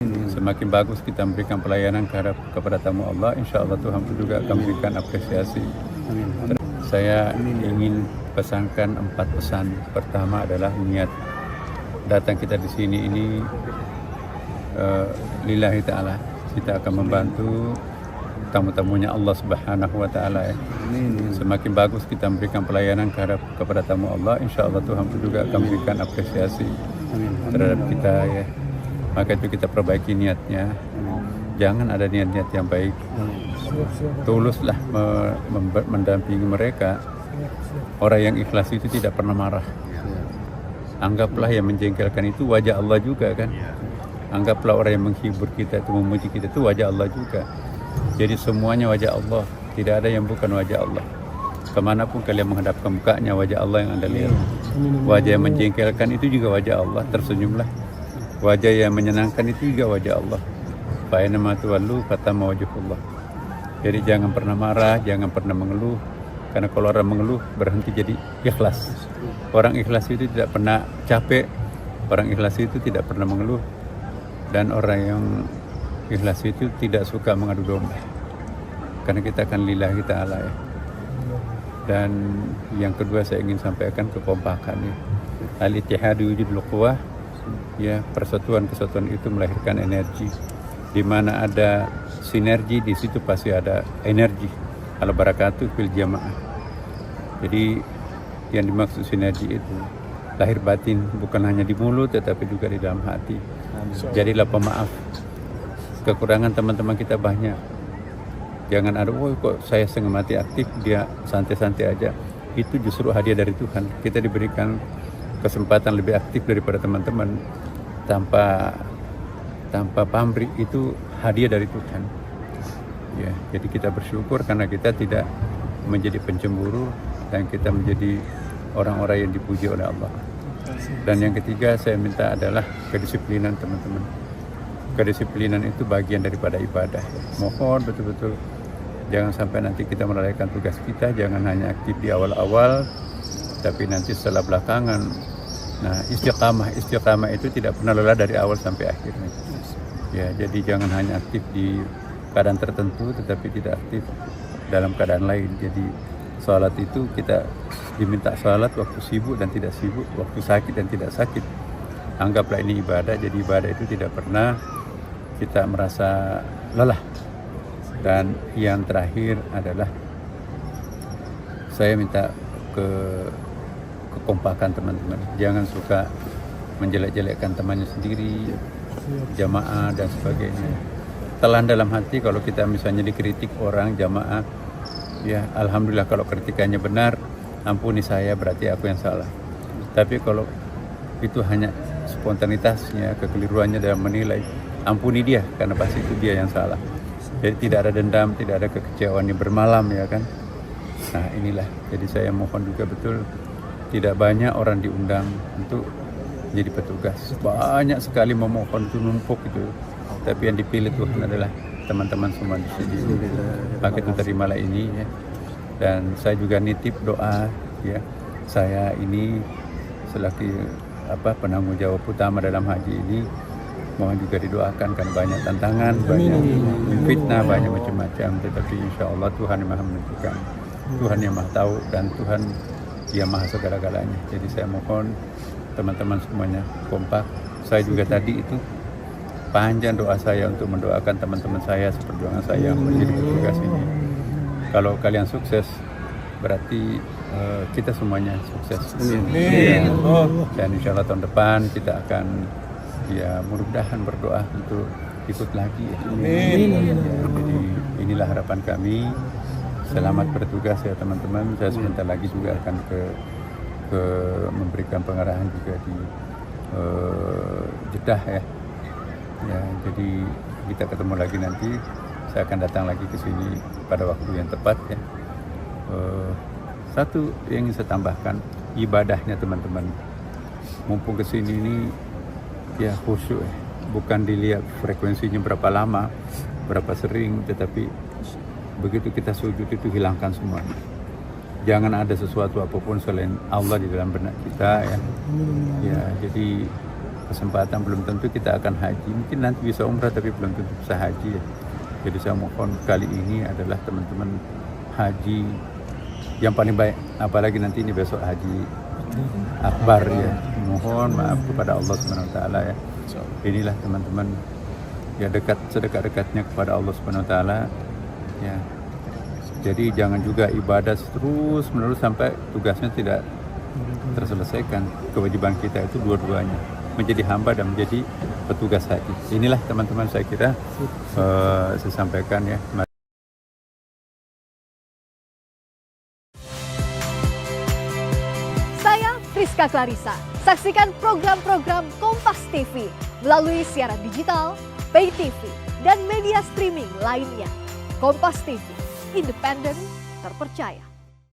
Semakin bagus kita memberikan pelayanan kepada tamu Allah, insya Allah Tuhan juga akan memberikan apresiasi. Saya ingin pesankan 4 pesan. Pertama adalah niat datang kita di sini ini lillahi ta'ala. Kita akan membantu tamu-tamunya Allah Subhanahu wa ta'ala ya. Semakin bagus kita memberikan pelayanan kepada tamu Allah, insya Allah Tuhan juga akan memberikan apresiasi terhadap kita ya. Maka itu kita perbaiki niatnya. Jangan ada niat-niat yang baik. Tuluslah mendampingi mereka. Orang yang ikhlas itu tidak pernah marah. Anggaplah yang menjengkelkan itu wajah Allah juga kan. Anggaplah orang yang menghibur kita itu, memuji kita itu wajah Allah juga. Jadi semuanya wajah Allah. Tidak ada yang bukan wajah Allah. Kemanapun kalian menghadapkan mukanya, wajah Allah yang Anda lihat. Wajah yang menjengkelkan itu juga wajah Allah. Tersenyumlah. Wajah yang menyenangkan itu juga wajah Allah. Fa inna ma tuwallu fatama wajhullah. Jadi jangan pernah marah, jangan pernah mengeluh. Karena kalau orang mengeluh berhenti jadi ikhlas. Orang ikhlas itu tidak pernah capek. Orang ikhlas itu tidak pernah mengeluh. Dan orang yang ikhlas itu tidak suka mengadu domba. Karena kita akan lillahi ta'ala ya. Dan yang kedua saya ingin sampaikan kekompakan ya. Al-ittihadu wujudul quwwah. Ya, persatuan-kesatuan itu melahirkan energi. Di mana ada sinergi, di situ pasti ada energi. Al-barakatuh fil jamaah. Jadi yang dimaksud sinergi itu lahir batin, bukan hanya di mulut tetapi juga di dalam hati. Jadilah pemaaf. Kekurangan teman-teman kita banyak. Jangan ada, oh kok saya setengah mati aktif, dia santai-santai aja. Itu justru hadiah dari Tuhan. Kita diberikan kesempatan lebih aktif daripada teman-teman tanpa pamrih, itu hadiah dari Tuhan ya. Jadi kita bersyukur karena kita tidak menjadi pencemburu dan kita menjadi orang-orang yang dipuji oleh Allah. Dan yang ketiga saya minta adalah kedisiplinan teman-teman. Kedisiplinan itu bagian daripada ibadah. Mohon betul-betul jangan sampai nanti kita melalaikan tugas kita. Jangan hanya aktif di awal-awal tapi nanti setelah belakangan. Nah, istiqamah itu tidak pernah lelah dari awal sampai akhir. Ya, jadi jangan hanya aktif di keadaan tertentu tetapi tidak aktif dalam keadaan lain. Jadi salat itu kita diminta salat waktu sibuk dan tidak sibuk, waktu sakit dan tidak sakit. Anggaplah ini ibadah. Jadi ibadah itu tidak pernah kita merasa lelah. Dan yang terakhir adalah saya minta kekompakan teman-teman. Jangan suka menjelek-jelekkan temannya sendiri, jamaah dan sebagainya. Telan dalam hati kalau kita misalnya dikritik orang jamaah, ya alhamdulillah kalau kritikannya benar, ampuni saya berarti aku yang salah. Tapi kalau itu hanya spontanitasnya, kekeliruannya dalam menilai, ampuni dia karena pasti itu dia yang salah. Jadi tidak ada dendam, tidak ada kekecewaan yang bermalam ya kan. Nah inilah, jadi saya mohon juga betul. Tidak banyak orang diundang untuk jadi petugas. Banyak sekali memohon itu numpuk itu. Tapi yang dipilih Tuhan adalah teman-teman semua di sini. Maka itu terimalah ini ya. Dan saya juga nitip doa ya. Saya ini selaku penanggung jawab utama dalam haji ini, mohon juga didoakan kan banyak tantangan, banyak fitnah, banyak macam-macam. Tetapi insya Allah Tuhan yang maha menentukan. Tuhan yang maha tahu dan Tuhan Dia maha segala-galanya. Jadi saya mohon teman-teman semuanya kompak. Saya juga tadi itu panjang doa saya untuk mendoakan teman-teman saya seperjuangan saya menjadi petugas ini. Kalau kalian sukses berarti kita semuanya sukses. Ya. Dan insya Allah tahun depan kita akan ya mudah-mudahan berdoa untuk ikut lagi. Ya. Jadi inilah harapan kami. Selamat bertugas ya teman-teman. Saya sebentar lagi juga akan ke memberikan pengarahan juga di Jeddah ya. Ya, jadi kita ketemu lagi nanti. Saya akan datang lagi ke sini pada waktu yang tepat ya. Satu yang ingin saya tambahkan, ibadahnya teman-teman. Mumpung ke sini ini ya khusyuk ya. Bukan dilihat frekuensinya berapa lama, berapa sering, tetapi begitu kita sujud itu hilangkan semuanya. Jangan ada sesuatu apapun selain Allah di dalam benak kita ya. Ya, jadi kesempatan belum tentu kita akan haji. Mungkin nanti bisa umrah tapi belum tentu bisa haji ya. Jadi saya mohon kali ini adalah teman-teman haji yang paling baik, apalagi nanti ini besok haji akbar ya. Mohon maaf kepada Allah Subhanahu wa taala ya. Inilah teman-teman ya, dekat sedekat-dekatnya kepada Allah Subhanahu wa taala ya. Jadi jangan juga ibadah terus menerus sampai tugasnya tidak terselesaikan. Kewajiban kita itu dua-duanya, menjadi hamba dan menjadi petugas haji. Inilah teman-teman saya kira saya sampaikan ya. Saya Friska Clarissa. Saksikan program-program Kompas TV melalui siaran digital, pay TV, dan media streaming lainnya. Kompas TV, independen, terpercaya.